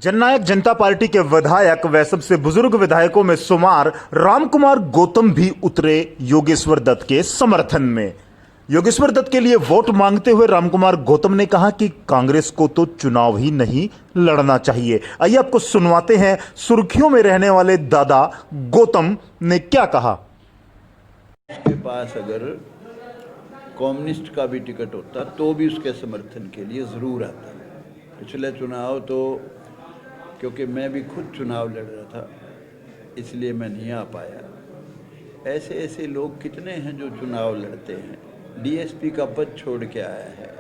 जननायक जनता party के विधायक व सबसे बुजुर्ग विधायकों में शुमार रामकुमार गौतम भी उतरे योगेश्वर दत्त के समर्थन में। योगेश्वर दत्त के लिए वोट मांगते हुए रामकुमार गौतम ने कहा कि कांग्रेस को तो चुनाव ही नहीं लड़ना चाहिए। आइए आपको सुनवाते हैं सुर्खियों में रहने वाले दादा गौतम ने क्या कहा। उसके पास अगर कम्युनिस्ट का भी टिकट होता तो भी उसके समर्थन के लिए ज़रूर आता। पिछले चुनाव तो क्योंकि मैं भी खुद चुनाव लड़ रहा था इसलिए मैं नहीं आ पाया। ऐसे ऐसे लोग कितने हैं जो चुनाव लड़ते हैं। डीएसपी का पद छोड़ के आया है,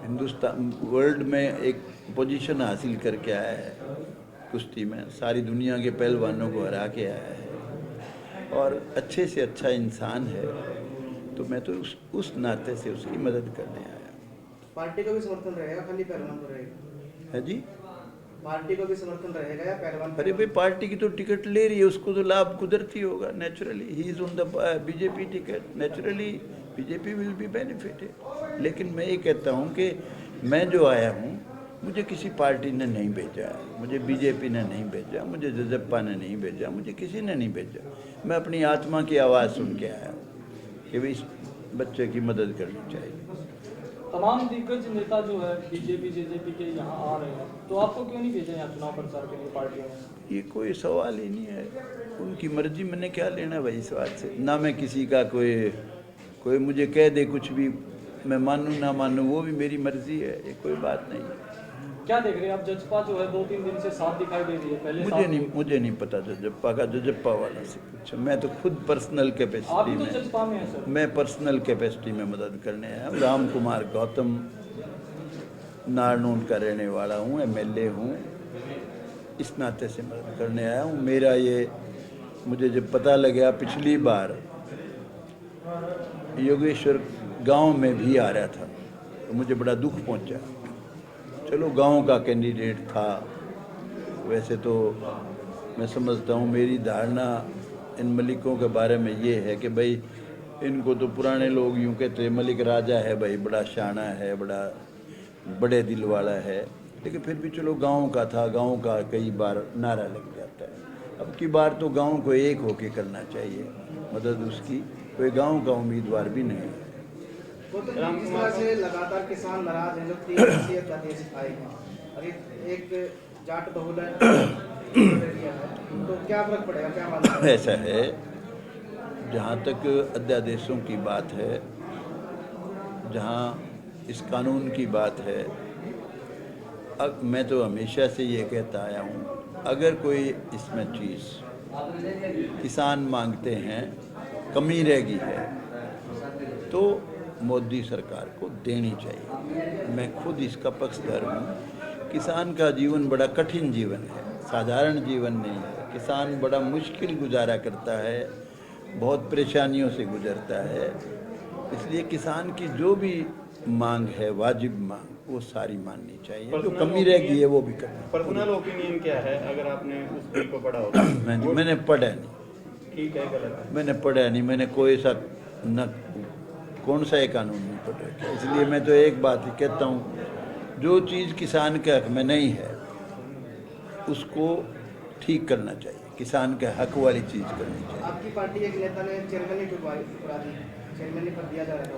हिंदुस्तान वर्ल्ड में एक पोजीशन हासिल करके आया है, कुश्ती में सारी दुनिया के पहलवानों को हरा के आया है और अच्छे से अच्छा इंसान है। तो मैं तो उस नाते से उसकी मदद करने आया। पार्टी का भी समर्थन रहेगा, खाली पहलवान को रहेगा? है जी, पार्टी को भी समर्थन रहेगा या पहलवान? अरे भाई पार्टी की तो टिकट ले रही है, उसको तो लाभ कुदरती होगा। Naturally he is on the BJP ticket, naturally BJP will be benefited. लेकिन मैं ये कहता हूँ कि मैं जो आया हूँ मुझे किसी पार्टी ने नहीं भेजा, मुझे बीजेपी ने नहीं भेजा, मुझे जजप्पा ने नहीं भेजा, मुझे किसी ने नहीं भेजा। मैं अपनी आत्मा की आवाज़ सुन के आया हूँ कि भाई इस बच्चे की मदद करनी चाहिए। तमाम दिग्गज नेता जो है बीजेपी जेजेपी के यहाँ आ रहे हैं, तो आपको क्यों नहीं भेजा यहाँ चुनाव प्रचार के लिए पार्टियों ने? ये कोई सवाल ही नहीं है, उनकी मर्जी। मैंने क्या लेना भाई इस बात से। ना मैं किसी का कोई मुझे कह दे कुछ भी, मैं मानूँ ना मानूँ वो भी मेरी मर्जी है, ये कोई बात नहीं। क्या देख रहे हैं आप? जजपा जो है 2-3 दिन से साथ दिखाई दे रही है। पहले मुझे नहीं पता जजप्पा का, जजप्पा वाला से पूछो। मैं तो खुद पर्सनल कैपेसिटी तो जजपा में है सर। मैं पर्सनल कैपेसिटी में मदद करने आया हूँ। रामकुमार गौतम नारनून का रहने वाला हूँ, एमएलए हूँ, इस नाते से मदद करने आया हूँ। मेरा ये मुझे जब पता लगा पिछली बार योगेश्वर गांव में भी आ रहा था तो मुझे बड़ा दुख पहुंचा। चलो गांव का कैंडिडेट था, वैसे तो मैं समझता हूँ मेरी धारणा इन मलिकों के बारे में ये है कि भाई इनको तो पुराने लोग यूँ कहते मलिक राजा है, भाई बड़ा शाना है, बड़े दिल वाला है। लेकिन फिर भी चलो गांव का था, गांव का कई बार नारा लग जाता है। अब की बार तो गांव को एक होके करना चाहिए मदद उसकी, कोई गांव का उम्मीदवार भी नहीं है। रामकुमार से लगातार किसान नाराज हैं, जो 3 अध्यादेश आए हैं और एक जाट बहुल है, तो क्या फर्क पड़ेगा, क्या मानना है? ऐसा है, जहाँ तक अध्यादेशों की बात है, जहाँ इस कानून की बात है, अब मैं तो हमेशा से ये कहता आया हूँ, अगर कोई इसमें चीज़ किसान मांगते हैं कमी रहेगी है तो मोदी सरकार को देनी चाहिए। मैं खुद इसका पक्षधर हूँ। किसान का जीवन बड़ा कठिन जीवन है, साधारण जीवन नहीं है। किसान बड़ा मुश्किल गुजारा करता है, बहुत परेशानियों से गुजरता है। इसलिए किसान की जो भी मांग है, वाजिब मांग, वो सारी माननी चाहिए। जो कमी रहेगी है वो भी करनी। पर्सनल ओपिनियन क्या है, अगर आपने उस बिल को पढ़ा होगा? मैंने पढ़ा नहीं। ठीक है, गलत है। मैंने पढ़ा नहीं, मैंने कोई सा न कौन सा एक कानून नहीं पढ़ रखा। इसलिए मैं तो एक बात ही कहता हूँ, जो चीज़ किसान के हक में नहीं है उसको ठीक करना चाहिए, किसान के हक वाली चीज़ करनी चाहिए। आपकी पार्टी एक नेता ने चेयरमैन पर दिया जा रहा है,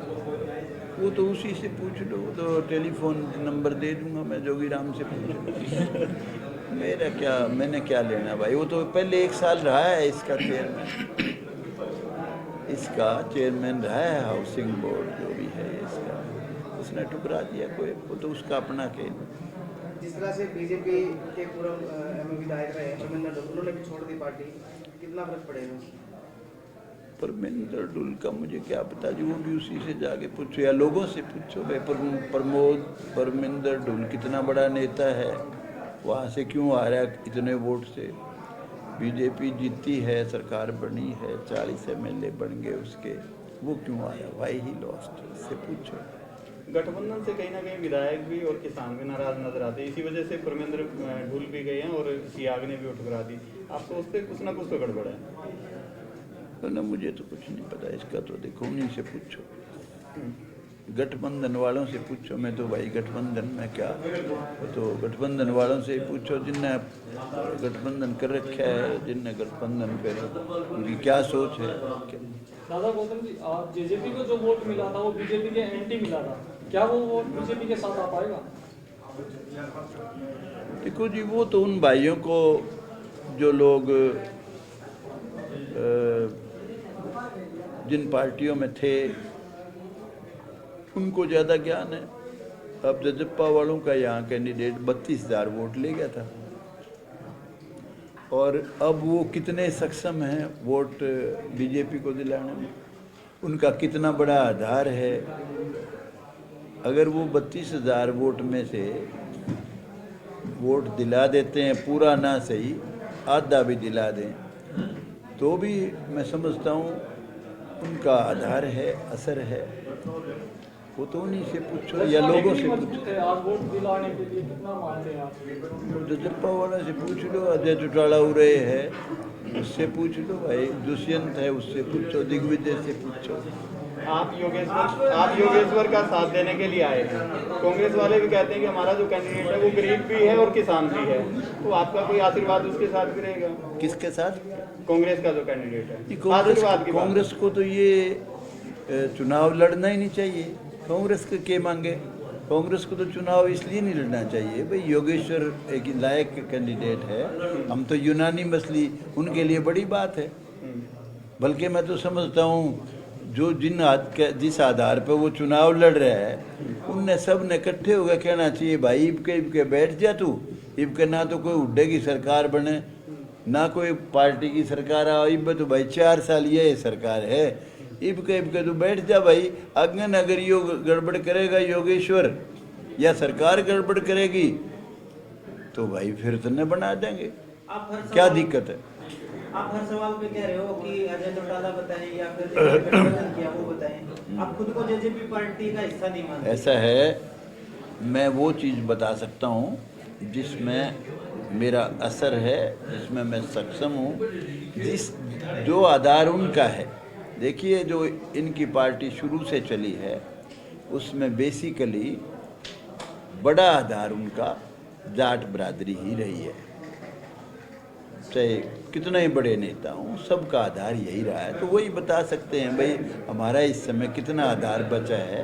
वो तो उसी से पूछ लो, तो टेलीफोन नंबर दे दूंगा मैं, जोगी राम से पूछ लो। मेरा क्या, मैंने क्या लेना भाई। वो तो पहले 1 साल रहा है इसका चेयरमैन रहा है, हाउसिंग बोर्ड जो भी है इसका, उसने ठुकरा दिया कोई, वो तो उसका अपना खेल। जिस तरह से बीजेपी के पूर्व विधायक रहे परमिंदर ढोल, उन्होंने भी छोड़ दी पार्टी, कितना फर्क पड़ेगा? परमिंदर ढुल का मुझे क्या पता जी, वो भी उसी से जाके पूछो या लोगों से पूछो भाई। परमिंदर ढुल कितना बड़ा नेता है, वहाँ से क्यों आ रहा है इतने वोट से? बीजेपी जीती है, सरकार बनी है, 40 एमएलए बन गए उसके, वो क्यों आया? वाई ही लॉस्ट, इससे पूछो। गठबंधन से कहीं ना कहीं विधायक भी और किसान भी नाराज नजर आते हैं, इसी वजह से परमेंद्र ढुल भी गए हैं और सियाग ने भी ठुकरा दी। आप सोचते कुछ ना कुछ तो गड़बड़ है? ना मुझे तो कुछ नहीं पता इसका, तो देखो उन्हीं से पूछो। गठबंधन वालों से पूछो, मैं तो भाई गठबंधन में क्या, वो तो गठबंधन वालों से ही पूछो जिनने गठबंधन कर रखा है, जिनने गठबंधन पे उनकी क्या सोच है। दादा गौतम जी, जेजेपी को जो वोट मिला था वो बीजेपी के एंटी मिला था, क्या वो वोट बीजेपी के साथ आ पाएगा? देखो जी, वो तो उन भाइयों को जो लोग जिन पार्टियों में थे उनको ज़्यादा ज्ञान है। अब जजप्पा वालों का यहाँ कैंडिडेट 32,000 वोट ले गया था, और अब वो कितने सक्षम हैं वोट बीजेपी को दिलाने में, उनका कितना बड़ा आधार है। अगर वो 32,000 वोट में से वोट दिला देते हैं, पूरा ना सही आधा भी दिला दें, तो भी मैं समझता हूँ उनका आधार है, असर है। वो तो उन्हीं से पूछो या लोगों से पूछो। आज वोट दिलाने के लिए कितना मानते हैं आप? जजप्पा वाला से पूछ लो, अजय चौटाला उरे है उससे पूछ लो, भाई दुष्यंत है उससे पूछो, दिग्विजय से पूछो। आप योगेश्वर का साथ देने के लिए आए हैं। कांग्रेस वाले भी कहते हैं कि हमारा जो कैंडिडेट है वो गरीब भी है और किसान भी है, तो आपका कोई आशीर्वाद उसके साथ भी रहेगा? किसके साथ? कांग्रेस का जो कैंडिडेट है। कांग्रेस को तो ये चुनाव लड़ना ही नहीं चाहिए। कांग्रेस के मांगे? कांग्रेस को तो चुनाव इसलिए नहीं लड़ना चाहिए भाई, योगेश्वर एक लायक कैंडिडेट है, हम तो यूनानिमसली उनके लिए बड़ी बात है। बल्कि मैं तो समझता हूँ जो जिस आधार पर वो चुनाव लड़ रहा है, उनने सब ने इकट्ठे होकर कहना चाहिए भाई इबके बैठ जा तू, इबके ना तो कोई उड्डे की सरकार बने ना कोई पार्टी की सरकार आओ, इब तो भाई 4 साल ये सरकार है, इबके तो बैठ जा भाई। अगन अगर यो गड़बड़ करेगा योगेश्वर या सरकार गड़बड़ करेगी तो भाई फिर तो न बना देंगे, क्या दिक्कत है? आप हर सवाल पे कह रहे हो कि अजय चौटाला बताएं या फिर गठबंधन किया वो बताएं, आप खुद को जेजेपी पार्टी का हिस्सा नहीं मानते। ऐसा है, मैं वो चीज़ बता सकता हूँ जिसमें मेरा असर है, जिसमें मैं सक्षम हूँ, जो आधार उनका है। देखिए जो इनकी पार्टी शुरू से चली है उसमें बेसिकली बड़ा आधार उनका जाट बरादरी ही रही है। चाहे कितना ही बड़े नेता हों, सबका आधार यही रहा है। तो वही बता सकते हैं भाई हमारा इस समय कितना आधार बचा है,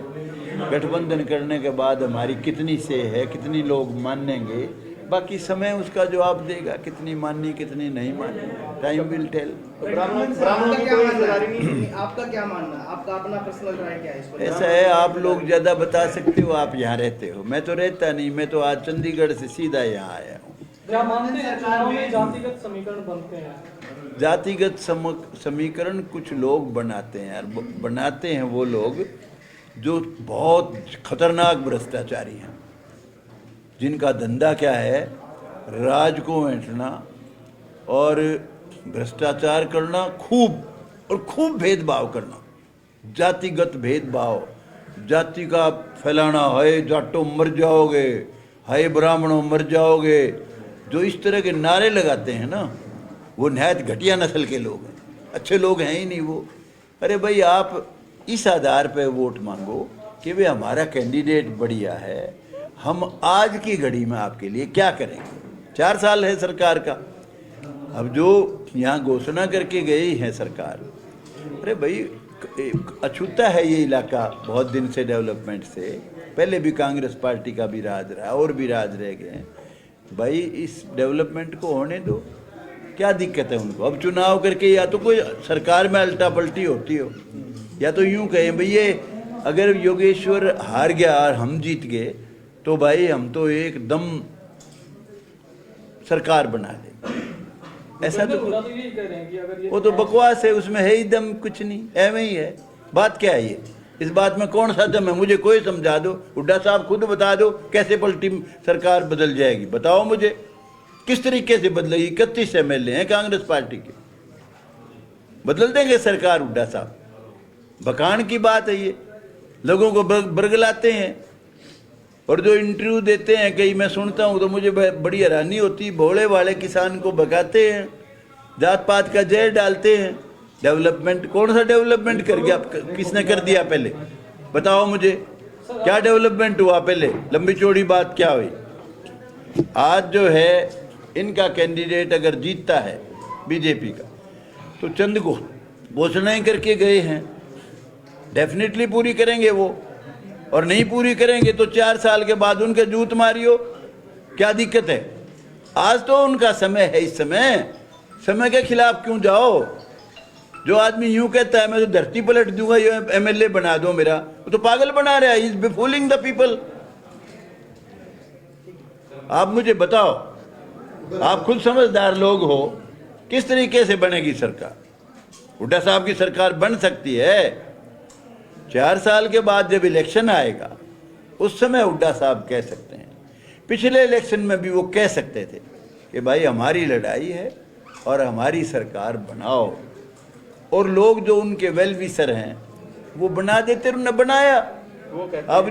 गठबंधन करने के बाद हमारी कितनी से है, कितनी लोग मानेंगे, बाकी समय उसका जवाब देगा, कितनी माननी कितनी नहीं माननी, टाइम विल टेल। आपका क्या मानना है? आपका अपना पर्सनल राय क्या है इस पर? ऐसा है, आप लोग ज़्यादा बता सकते हो, आप यहाँ रहते हो, मैं तो रहता नहीं, मैं तो आज चंडीगढ़ से सीधा यहाँ आया हूँ। क्या मानते हैं चुनाव में जातिगत समीकरण बनते हैं? जातिगत समीकरण कुछ लोग बनाते हैं यार, बनाते हैं वो लोग जो बहुत खतरनाक भ्रष्टाचारी हैं, जिनका धंधा क्या है, राज को ऐंठना और भ्रष्टाचार करना, खूब भेदभाव करना, जातिगत भेदभाव, जाति का फैलाना, हाय जाटो मर जाओगे, हाय ब्राह्मणों मर जाओगे, जो इस तरह के नारे लगाते हैं ना, वो नहायत घटिया नस्ल के लोग हैं, अच्छे लोग हैं ही नहीं वो। अरे भाई आप इस आधार पे वोट मांगो कि भाई हमारा कैंडिडेट बढ़िया है, हम आज की घड़ी में आपके लिए क्या करेंगे। 4 साल है सरकार का, अब जो यहाँ घोषणा करके गई है सरकार, अरे भाई अछूता है ये इलाका बहुत दिन से डेवलपमेंट से, पहले भी कांग्रेस पार्टी का भी राज रहा और भी राज रह गए हैं भाई, इस डेवलपमेंट को होने दो, क्या दिक्कत है उनको। अब चुनाव करके या तो कोई सरकार में अल्टा पलटी होती हो, या तो यूं कहें भाई ये अगर योगेश्वर हार गया और हम जीत गए तो भाई हम तो एकदम सरकार बना देंगे। ऐसा तो यही कह रहे हैं कि अगर ये वो तो बकवास है, उसमें है ही दम कुछ नहीं, ऐਵੇਂ ही है। बात क्या है ये, इस बात में कौन सा दम है, मुझे कोई समझा दो, हुड्डा साहब खुद बता दो कैसे पलटी सरकार बदल जाएगी, बताओ मुझे किस तरीके से बदलेगी। 31 MLA हैं कांग्रेस पार्टी के, बदल देंगे सरकार हुड्डा साहब? बकान की बात है ये, लोगों को बरगलाते हैं और जो इंटरव्यू देते हैं कई मैं सुनता हूँ तो मुझे बड़ी हैरानी होती, भोले वाले किसान को भगाते हैं, जात पात का जहर डालते हैं। डेवलपमेंट कौन सा डेवलपमेंट कर गया, किसने कर दिया? पहले बताओ मुझे क्या डेवलपमेंट हुआ, पहले लंबी चौड़ी बात क्या हुई। आज जो है इनका कैंडिडेट अगर जीतता है बीजेपी का, तो चंद घोषणाएं करके गए हैं, डेफिनेटली पूरी करेंगे वो, और नहीं पूरी करेंगे तो 4 साल के बाद उनके जूत मारियो, क्या दिक्कत है। आज तो उनका समय है, इस समय के खिलाफ क्यों जाओ। जो आदमी यूं कहता है मैं तो धरती पलट दूंगा, ये एमएलए बना दो मेरा, वो तो पागल बना रहा है, इज फूलिंग द पीपल। आप मुझे बताओ, आप खुद समझदार लोग हो, किस तरीके से बनेगी सरकार। हुड्डा साहब की सरकार बन सकती है 4 साल के बाद जब इलेक्शन आएगा, उस समय हुड्डा साहब कह सकते हैं। पिछले इलेक्शन में भी वो कह सकते थे कि भाई हमारी लड़ाई है और हमारी सरकार बनाओ, और लोग जो उनके वेल विशर हैं वो बना देते, उन्होंने बनाया। वो कहते अब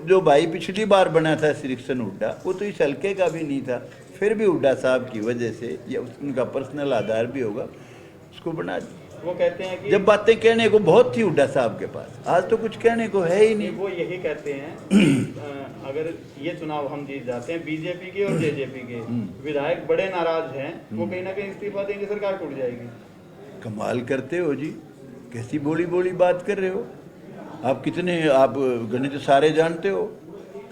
जो भाई पिछली बार बना था श्रीकृष्ण हुड्डा, वो तो इस हल्के का भी नहीं था, फिर भी हुड्डा साहब की वजह से, या उनका पर्सनल आधार भी होगा, उसको बना दिया। वो कहते हैं कि जब बातें कहने को बहुत थी हुड्डा साहब के पास, आज तो कुछ कहने को है ही नहीं। वो यही कहते हैं अगर ये चुनाव हम जीत जाते हैं, बीजेपी के और जेजेपी के विधायक बड़े नाराज हैं, वो कहीं ना कहीं इस्तीफा देंगे, सरकार टूट जाएगी। कमाल करते हो जी, कैसी बोली बोली बात कर रहे हो आप। कितने आप गणित सारे जानते हो,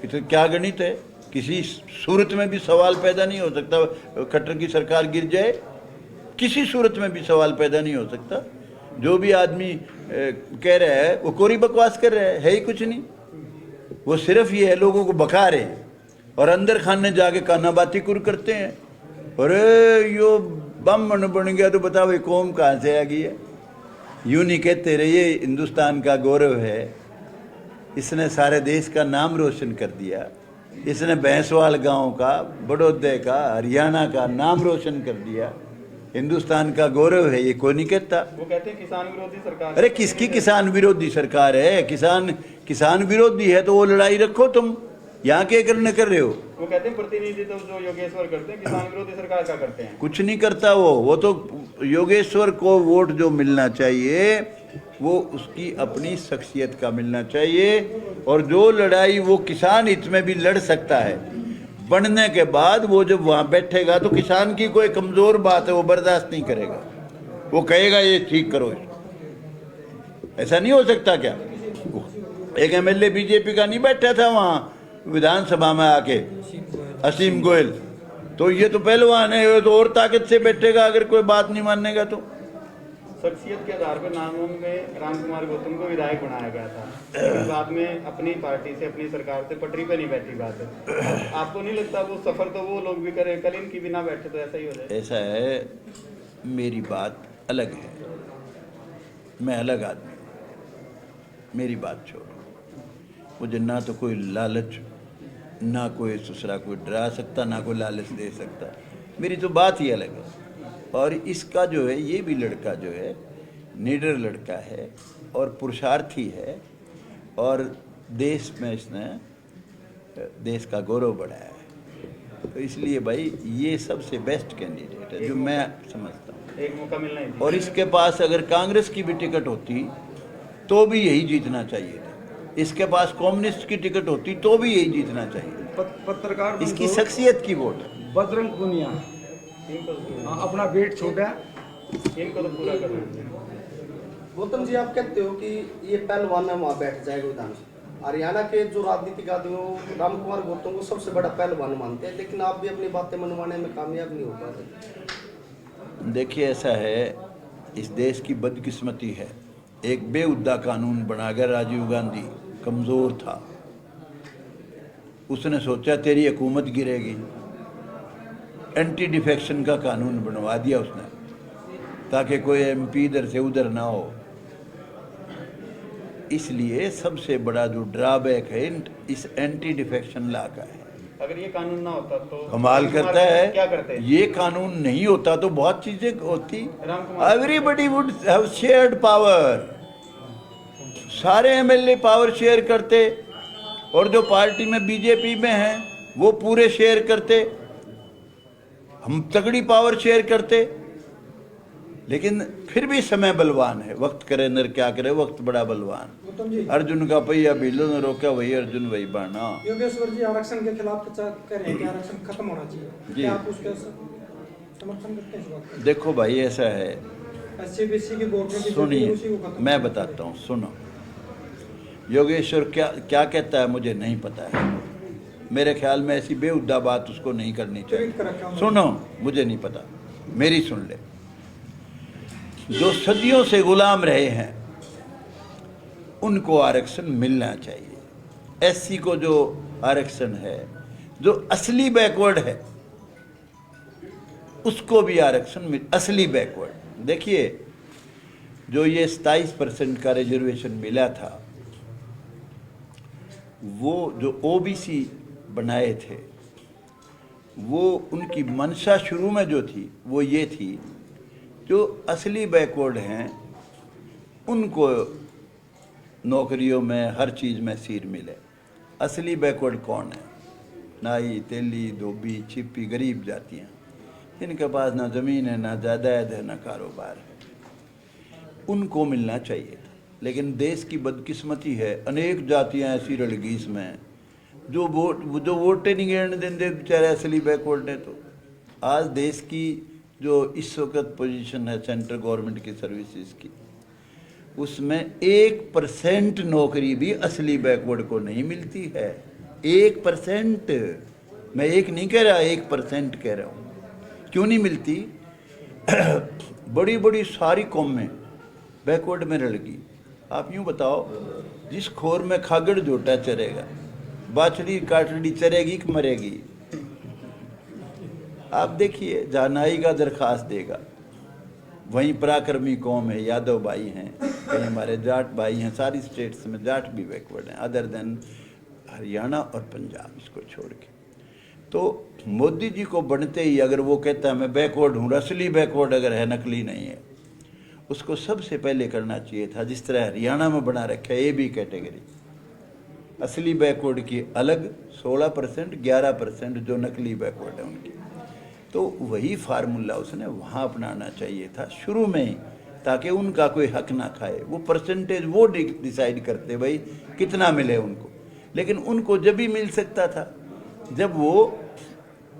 कितने क्या गणित है। किसी सूरत में भी सवाल पैदा नहीं हो सकता खट्टर की सरकार गिर जाए, किसी सूरत में भी सवाल पैदा नहीं हो सकता। जो भी आदमी कह रहा है वो कोरी बकवास कर रहा है ही कुछ नहीं। वो सिर्फ ये है लोगों को बका रहे हैं, और अंदर खाने जाके कानाबाती कुर करते हैं। अरे यो ब्राह्मण बन गया तो बताओ ये कौम कहाँ से आ गई है। यूं नहीं कहते रहे, ये हिंदुस्तान का गौरव है, इसने सारे देश का नाम रोशन कर दिया, इसने भैंसवाल गांव का, बड़ौदे का, हरियाणा का नाम रोशन कर दिया, हिंदुस्तान का गौरव है, ये कोई नहीं कहता। वो कहते हैं किसान विरोधी सरकार। अरे किसकी किसान विरोधी सरकार है। किसान विरोधी है तो वो लड़ाई रखो, तुम यहाँ के करने कर रहे हो। वो कहते हैं प्रतिनिधित्व जो योगेश्वर करते हैं, किसान विरोधी सरकार का करते हैं। कुछ नहीं करता वो तो योगेश्वर को वोट जो मिलना चाहिए वो उसकी अपनी शख्सियत का मिलना चाहिए, और जो लड़ाई वो किसान हित में भी लड़ सकता है, बनने के बाद वो जब वहाँ बैठेगा तो किसान की कोई कमज़ोर बात है वो बर्दाश्त नहीं करेगा, वो कहेगा ये ठीक करो इसको। ऐसा नहीं हो सकता क्या। एक एमएलए बीजेपी का नहीं बैठा था वहाँ विधानसभा में आके, असीम गोयल, तो ये तो पहलवान है, तो और ताकत से बैठेगा अगर कोई बात नहीं मानेगा तो। शख्सियत के आधार पर नामों में राम कुमार गौतम को विधायक बनाया गया था, लेकिन बाद में अपनी पार्टी से, अपनी सरकार से पटरी पे नहीं बैठी बात है। आपको नहीं लगता वो सफर तो वो लोग भी करें, कल इनकी भी ना बैठे तो ऐसा ही हो जाए। ऐसा है, मेरी बात अलग है, मैं अलग आदमी हूँ, मेरी बात छोड़ो। मुझे ना तो कोई लालच, ना कोई दूसरा कोई डरा सकता, ना कोई लालच दे सकता, मेरी तो बात ही अलग है। और इसका जो है, ये भी लड़का जो है निडर लड़का है और पुरुषार्थी है, और देश में इसने देश का गौरव बढ़ाया है, तो इसलिए भाई ये सबसे बेस्ट कैंडिडेट है जो मैं समझता हूँ। एक मौका मिलना ही। और इसके पास अगर कांग्रेस की भी टिकट होती तो भी यही जीतना चाहिए था, इसके पास कम्युनिस्ट की टिकट होती तो भी यही जीतना चाहिए। पत्रकार इसकी शख्सियत की वोट है। बजरंग पुनिया अपना वेट छोटा, इनको तो पूरा करना। गौतम जी, आप कहते हो कि ये पहलवान है वहाँ बैठ जाएगा विधानसभा। हरियाणा के जो राजनीतिक आदमी राम कुमार गौतम को सबसे बड़ा पहलवान मानते हैं, लेकिन आप भी अपनी बातें मनवाने में कामयाब नहीं हो पाते। देखिए ऐसा है, इस देश की बदकिस्मती है, एक बेहुद्दा कानून बनाकर राजीव गांधी कमज़ोर था, उसने सोचा तेरी हुकूमत गिरेगी, एंटी डिफेक्शन का कानून बनवा दिया उसने, ताकि कोई एमपी इधर से उधर ना हो। इसलिए सबसे बड़ा जो ड्रॉबैक है इस एंटी डिफेक्शन लॉ का है। अगर ये कानून ना होता तो कमाल करता है, क्या करते? ये कानून नहीं होता तो बहुत चीजें होती। Ramkumar everybody would have shared power, सारे एमएलए पावर शेयर करते, और जो पार्टी में बीजेपी में हैं वो पूरे शेयर करते, हम तगड़ी पावर शेयर करते। लेकिन फिर भी समय बलवान है, वक्त करे नर क्या करे, वक्त बड़ा बलवान। गौतम जी, अर्जुन का पहिया बिल्लो ने रोका, वही अर्जुन वही बाणा। योगेश्वर जी आरक्षण के खिलाफ कह रहे हैं कि आरक्षण खत्म होना चाहिए, जी। क्या आप उसका समर्थन करते हैं इस बात का? देखो भाई ऐसा है, एससी बीसी की वोट में सुनिए उसी को खत्म मैं बताता हूँ, सुनो। योगेश्वर क्या क्या कहता है मुझे नहीं पता है, मेरे ख्याल में ऐसी बेहुदा बात उसको नहीं करनी ट्वीट कर रखा चाहिए। हूं। सुनो, मुझे नहीं पता, मेरी सुन ले। जो सदियों से गुलाम रहे हैं उनको आरक्षण मिलना चाहिए। एससी को जो आरक्षण है, जो असली बैकवर्ड है उसको भी आरक्षण मिल, असली बैकवर्ड। देखिए जो ये 27% का रिजर्वेशन मिला था, वो जो ओबीसी बनाए थे, वो उनकी मंशा शुरू में जो थी वो ये थी, जो असली बैकवर्ड हैं उनको नौकरियों में हर चीज़ में सीट मिले। असली बैकवर्ड कौन है? नाई, तेली, धोबी, छिपी, गरीब जातियाँ, जिनके पास ना ज़मीन है, ना जायदाद है, ना कारोबार है, उनको मिलना चाहिए था। लेकिन देश की बदकिस्मती है, अनेक जातियाँ ऐसी रल गई इसमें जो वोटें नहीं गिरने देंगे बेचारे असली बैकवर्ड ने। तो आज देश की जो इस वक्त पोजीशन है सेंट्रल गवर्नमेंट की सर्विसेज की, उसमें 1% नौकरी भी असली बैकवर्ड को नहीं मिलती है। 1%, मैं एक नहीं कह रहा, 1% कह रहा हूँ। क्यों नहीं मिलती? बड़ी बड़ी सारी कौमें बैकवर्ड में रल गई। आप यूँ बताओ, जिस खोर में खागड़ जोटा चरेगा, बाछड़ी काटड़ी चरेगी कि मरेगी? आप देखिए, जहानाई का दरखास्त देगा, वहीं पराक्रमी कौम है, यादव भाई हैं, कहीं हमारे जाट भाई हैं, सारी स्टेट्स में जाट भी बैकवर्ड हैं अदर देन हरियाणा और पंजाब, इसको छोड़ के। तो मोदी जी को बनते ही अगर वो कहता है मैं बैकवर्ड हूँ, असली बैकवर्ड अगर है, नकली नहीं है, उसको सबसे पहले करना चाहिए था जिस तरह हरियाणा में बना रखा है AB कैटेगरी, असली बैकवर्ड की अलग 16%, 11% जो नकली बैकवर्ड है उनकी। तो वही फार्मूला उसने वहाँ अपनाना चाहिए था शुरू में ही, ताकि उनका कोई हक ना खाए। वो परसेंटेज वो डिसाइड करते भाई कितना मिले उनको। लेकिन उनको जब भी मिल सकता था जब वो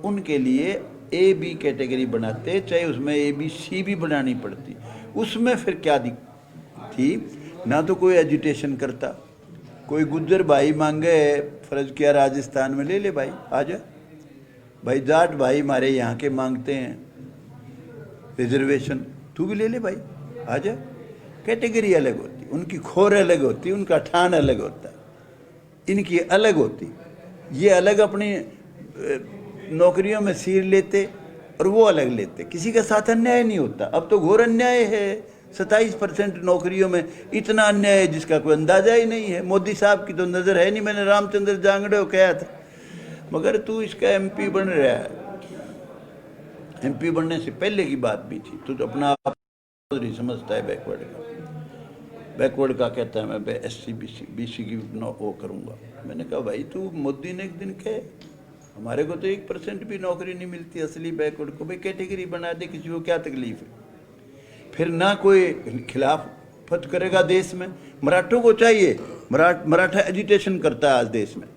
उनके लिए AB कैटेगरी बनाते, चाहे उसमें ABC भी बनानी पड़ती। उसमें फिर क्या थी, ना तो कोई एजुटेशन करता, कोई गुज्जर भाई मांगे फर्ज किया राजस्थान में, ले ले भाई आजा, भाई जाट भाई हमारे यहाँ के मांगते हैं रिजर्वेशन, तू भी ले ले भाई आजा। कैटेगरी अलग होती, उनकी खोर अलग होती, उनका ठान अलग होता है, इनकी अलग होती। ये अलग अपनी नौकरियों में सीट लेते और वो अलग लेते, किसी के साथ अन्याय नहीं होता। अब तो घोर अन्याय है, 27% नौकरियों में इतना अन्याय है जिसका कोई अंदाजा ही नहीं है। मोदी साहब की तो नज़र है नहीं, मैंने रामचंद्र जांगड़े को कहा था, मगर तू इसका MP बन रहा है। MP बनने से पहले की बात भी थी, तू तो अपना आप नहीं समझता है बैकवर्ड का। बैकवर्ड का कहता है मैं SC BC की वो करूँगा। मैंने कहा भाई तू, मोदी ने एक दिन कहे हमारे को तो 1% भी नौकरी नहीं मिलती असली बैकवर्ड को, भाई कैटेगरी बना दे, किसी को क्या तकलीफ है? फिर ना कोई खिलाफत करेगा देश में। मराठों को चाहिए, मराठा एजुटेशन करता है आज देश में,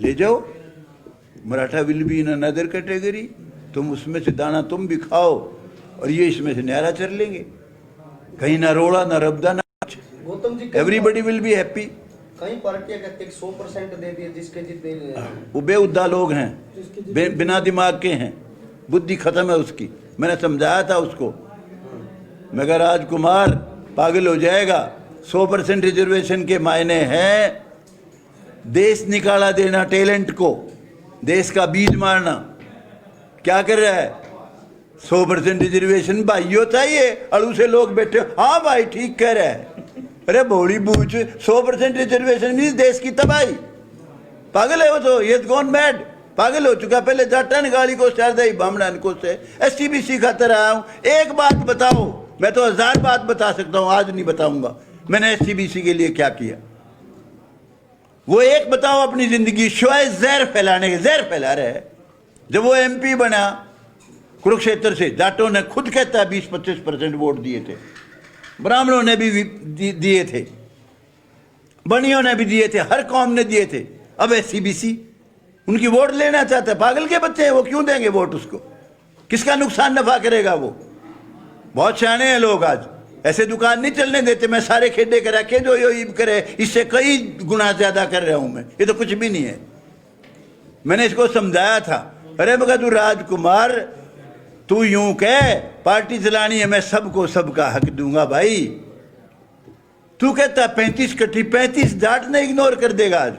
ले जाओ, Maratha will be in another category, तुम उसमें से दाना तुम भी खाओ और ये इसमें से न्यारा चल लेंगे, कहीं ना रोड़ा ना रबदा ना, Gautam ji everybody will be happy. कई पार्टियां कहते हैं 100% दे दिए जिसके जितने वो बेउद्दा लोग हैं, बिना दिमाग के हैं, बुद्धि खत्म है उसकी। मैंने समझाया था उसको, मगर राजकुमार पागल हो जाएगा। 100% रिजर्वेशन के मायने हैं देश निकाला देना, टैलेंट को देश का बीज मारना। क्या कर रहा है? 100% रिजर्वेशन भाइयों चाहिए, अड़ू से लोग बैठे, हाँ भाई ठीक कह रहा है। अरे भोली बूझ, 100% रिजर्वेशन नहीं, देश की तबाही। पागल है वो तो, ये गॉन मैड, पागल हो चुका। पहले जाटा निकाली को शारदाई बामड़ा को से SC BC खातर आया हूँ। एक बात बताओ, मैं तो 1000 बात बता सकता हूँ, आज नहीं बताऊंगा मैंने SC BC के लिए क्या किया। वो एक बताओ अपनी जिंदगी। शोए जहर फैलाने के, जहर फैला रहे हैं। जब वो MP बना कुरुक्षेत्र से जाटों ने खुद कहता है 20-25% वोट दिए थे, ब्राह्मणों ने भी दिए थे, बनियों ने भी दिए थे, हर कौम ने दिए थे। अब SCBC उनकी वोट लेना चाहता है। पागल के बच्चे हैं वो, क्यों देंगे वोट उसको? किसका नुकसान नफा करेगा वो? बहुत शाने हैं लोग आज, ऐसे दुकान नहीं चलने देते। मैं सारे खेडे करा के जो यो ईब करे, इससे कई गुना ज्यादा कर रहा हूं मैं, ये तो कुछ भी नहीं है। मैंने इसको समझाया था, अरे मगर तू राजकुमार, तू यूं कह पार्टी चलानी है, मैं सबको सबका हक दूंगा भाई। तू कहता 35 कट्ठी, 35 जाट ने इग्नोर कर देगा। आज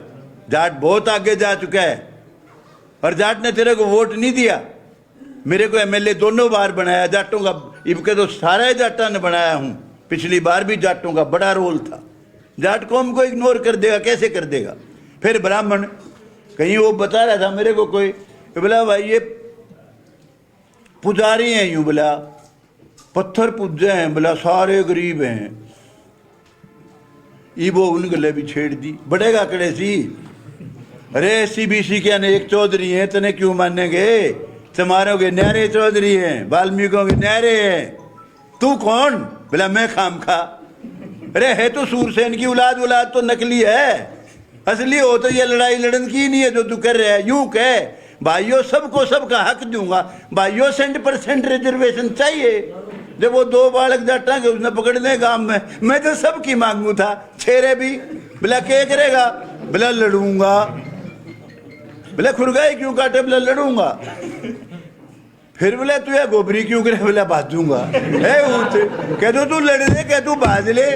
जाट बहुत आगे जा चुका है और जाट ने तेरे को वोट नहीं दिया। मेरे को MLA दोनों बार बनाया जाटों का, इबके तो सारे जाटा ने बनाया हूं। पिछली बार भी जाटों का बड़ा रोल था। जाट कौम को इग्नोर कर देगा, कैसे कर देगा? फिर ब्राह्मण, कहीं वो बता रहा था मेरे को कोई, बोला भाई ये पुजारी हैं, यूं बोला पत्थर पूजे हैं, बोला सारे गरीब हैं। वो उन गले भी छेड़ दी, बढ़ेगा कड़े सी। अरे SCBC के अनेक चौधरी हैं, तने क्यों मानेंगे? तुम्हारों के न्यारे चौधरी हैं, वाल्मीकियों के न्यारे हैं। तू कौन? बोला मैं खामखा। अरे है तो सूरसेन की औलाद तो नकली है, असली हो तो ये लड़ाई लड़न की नहीं है जो तू कर रहा है। यूं कह भाइयों सबको सबका हक दूंगा, भाइयों 100% रिजर्वेशन चाहिए। जब वो 2 बालक जाटा के उसने पकड़ने गांव में, मैं तो सबकी मांगू था, छेरे भी। बोला क्या करेगा? बोला लड़ूंगा। बोला खुरगाई क्यों काटे? बोला लड़ूंगा। फिर बोला तू या गोबरी क्यों करे? बोला बाजूंगा। कह दो तू लड़ ले, कह तू बाज ले।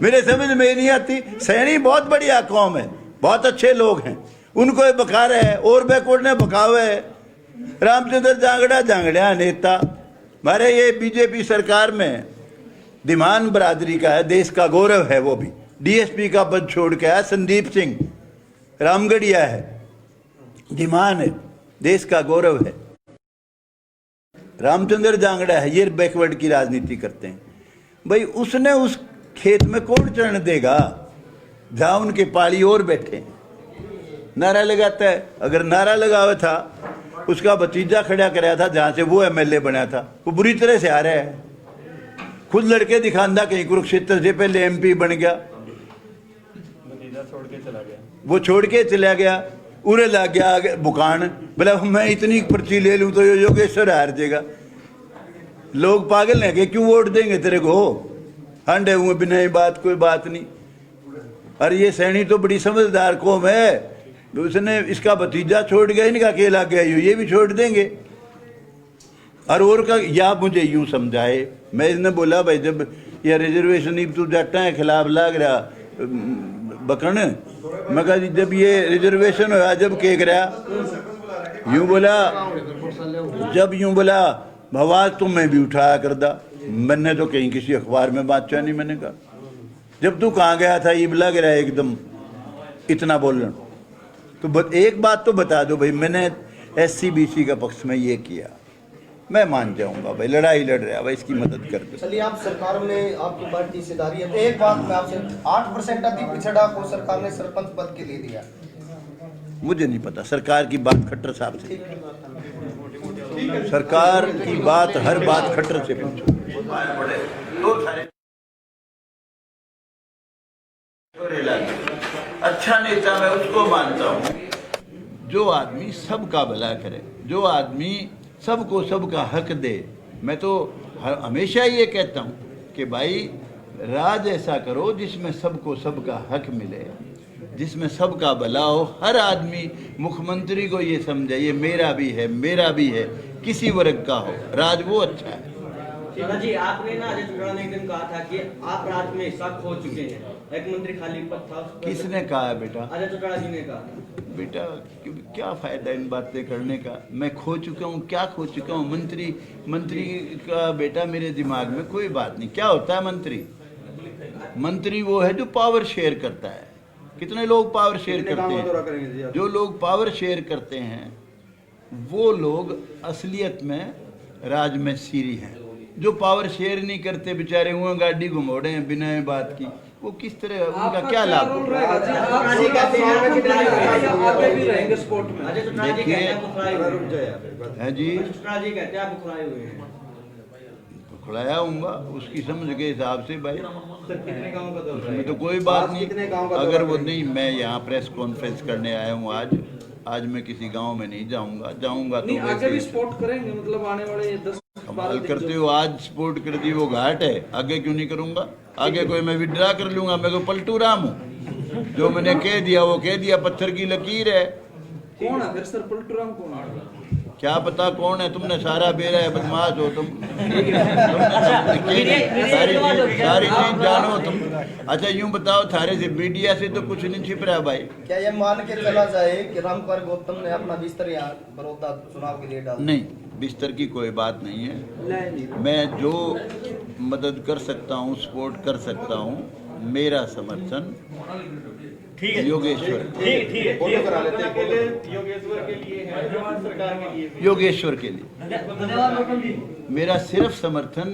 मेरे समझ में नहीं आती। सैनी बहुत बढ़िया कौम है, बहुत अच्छे लोग हैं, उनको ये बका रहे हैं और बैकवर्ड ने बकावे है। रामचंद्र जांगड़ा नेता हमारे ये BJP सरकार में दिमान बरादरी का है, देश का गौरव है। वो भी DSP का पद छोड़ के आया। संदीप सिंह रामगढ़िया है, दिमान है, देश का गौरव है। रामचंद्र जांगड़ा है, ये बैकवर्ड की राजनीति करते हैं। भाई उसने उस खेत में कौन चढ़ने देगा जहां उनके पाली और बैठे हैं? नारा लगाता है। अगर नारा लगावे था, उसका भतीजा खड़ा कराया था जहां से वो MLA बना था, वो बुरी तरह से आ रहा है। खुद लड़के दिखांदा कहीं कुरुक्षेत्र से पहले MP बन गया, भतीजा छोड़ के चला गया। वो छोड़ के चला गया, उरे लग गया आगे बुकान। बोला मैं इतनी पर्ची ले लूं तो ये योगेश्वर हार जाएगा। लोग पागल हैं कि क्यों वोट देंगे तेरे को? हंडे हुए बिना ही बात, कोई बात नहीं। अरे ये सैनी तो बड़ी समझदार कौम है, उसने इसका भतीजा छोड़ गया, इनका अकेला गया, ये भी छोड़ देंगे। और का या मुझे यूं समझाए, मैं इसने बोला भाई जब ये रिजर्वेशन तू जाटा है खिलाफ लाग रहा बकन, मैं कहा जब ये रिजर्वेशन हुआ जब के रहा यूं बोला, जब यूं बोला आवाज तो मैं भी उठाया कर दा। मैंने तो कहीं किसी अखबार में बात नहीं, मैंने कहा जब तू कहाँ गया था ईब लग रहा है एकदम इतना बोलना। तो एक बात तो बता दो भाई, मैंने SCBC का पक्ष में ये किया, मैं मान जाऊंगा भाई, लड़ाई लड़ रहा है भाई, इसकी मदद कर दो। चलिए आप सरकार में आपकी पार्टी हिस्सेदारी है, तो एक बात मैं आपसे 8% अति पिछड़ा को सरकार ने सरपंच पद के लिए दिया। मुझे नहीं पता, सरकार की बात खट्टर साहब से, सरकार की बात हर बात खट्टर से पूछो। अच्छा नेता मैं उसको मानता हूँ जो आदमी सबका भला करे, जो आदमी सबको सबका हक दे। मैं तो हमेशा ये कहता हूँ कि भाई राज ऐसा करो जिसमें सबको सबका हक मिले, जिसमें सबका भला हो। हर आदमी मुख्यमंत्री को ये समझे ये मेरा भी है, मेरा भी है, किसी वर्ग का हो, राज वो अच्छा है। जी आपने ना अजय चुटाला ने एक दिन कहा था कि आप राज में हिस्सा खो चुके हैं, एक मंत्री खाली पद था। किसने कहा है बेटा? अजय चुटाला जी ने कहा। बेटा क्या फायदा इन बातें करने का? मैं खो चुका हूँ, क्या खो चुका हूँ? मंत्री का बेटा मेरे दिमाग में कोई बात नहीं। क्या होता है मंत्री? मंत्री वो है जो पावर शेयर करता है। कितने लोग पावर शेयर करते हैं? जो लोग पावर शेयर करते हैं वो लोग असलियत में राज में सीरी हैं। जो पावर शेयर नहीं करते बेचारे हुए गाड़ी घुमोड़े हैं बिना बात की, वो किस तरह उनका क्या लाभ होगा? राजी कहते हैं आप कितने आगे भी रहेंगे स्पोर्ट में। अजय चुनाव जी कहते हैं आप बुखलाए हुए हैं। है जी, चुनाव जी कहते हैं आप बुखलाए हुए हैं। खिलाया हूँगा उसकी समझ के हिसाब से भाई, कितने गाँव का दौरा उसमें तो कोई बात नहीं। अगर वो नहीं, मैं यहाँ प्रेस कॉन्फ्रेंस करने आया हूँ आज मैं किसी गांव में नहीं जाऊंगा तो नहीं, आगे भी वैसे सपोर्ट करेंगे, मतलब आने वाले 10-12 कमाल दिन करते हो। आज सपोर्ट कर दी, वो घाट है, आगे क्यों नहीं करूंगा? आगे कोई मैं विड्रा कर लूंगा? मैं कोई पलटू राम हूँ? जो मैंने कह दिया वो कह दिया, पत्थर की लकीर है। कौन है फिर सर? पलटूराम कौन है? क्या पता कौन है? तुमने सारा बेरा है, बदमाश हो तुम, सारी चीज जानो तुम। अच्छा यूं बताओ, थारे से मीडिया से तो कुछ नहीं छिप रहा भाई। क्या ये मान के चला जाए कि रामकुमार गौतम ने अपना बिस्तर यहाँ बड़ौदा चुनाव के लिए डाल नहीं, बिस्तर की कोई बात नहीं है। मैं जो मदद कर सकता हूँ, सपोर्ट कर सकता हूँ, मेरा समर्थन योगेश्वर योगेश्वर के लिए है, सरकार के लिए भी। योगेश्वर के लिए मेरा सिर्फ समर्थन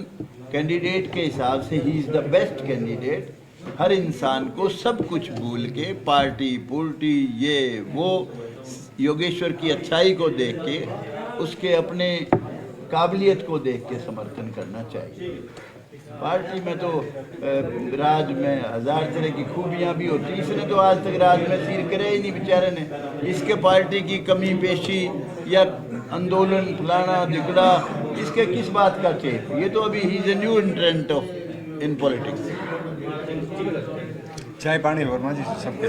कैंडिडेट के हिसाब से ही इज द बेस्ट कैंडिडेट। हर इंसान को सब कुछ भूल के पार्टी पुर्टी ये वो योगेश्वर की अच्छाई को देख के, उसके अपने काबिलियत को देख के समर्थन करना चाहिए। पार्टी में तो राज में हजार तरह की खूबियां भी होती, इसने तो आज तक राज में सिर करे ही नहीं बेचारे ने। इसके पार्टी की कमी पेशी या आंदोलन फलाना दिखड़ा, इसके किस बात का चेप? ये तो अभी he is a new एंट्रेंट of in politics. चाय पानी वर्मा जी सबके